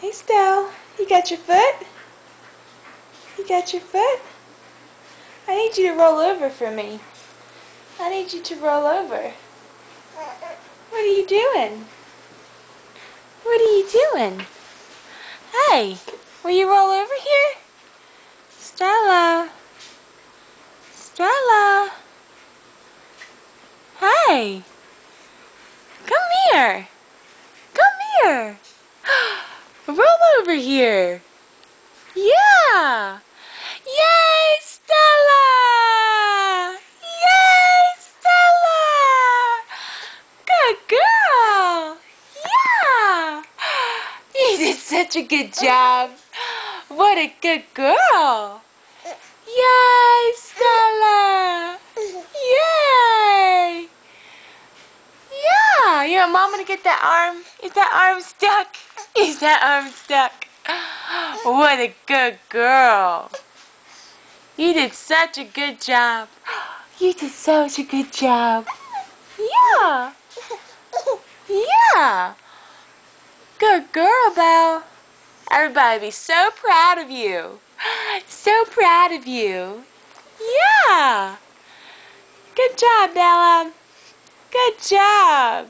Hey, Stell, you got your foot? You got your foot? I need you to roll over for me. I need you to roll over. What are you doing? What are you doing? Hey, will you roll over here? Stella. Stella. Hey. Come here. Come here. Roll over here. Yeah. Yay, Stella! Yay, Stella! Good girl! Yeah! You did such a good job. What a good girl! Yay, Stella! Yay! Yeah! You want Mama to get that arm? Is that arm stuck? Is that arm stuck? What a good girl! You did such a good job. You did such a good job. Yeah. Yeah. Good girl, Belle. Everybody be so proud of you. So proud of you. Yeah. Good job, Bella. Good job.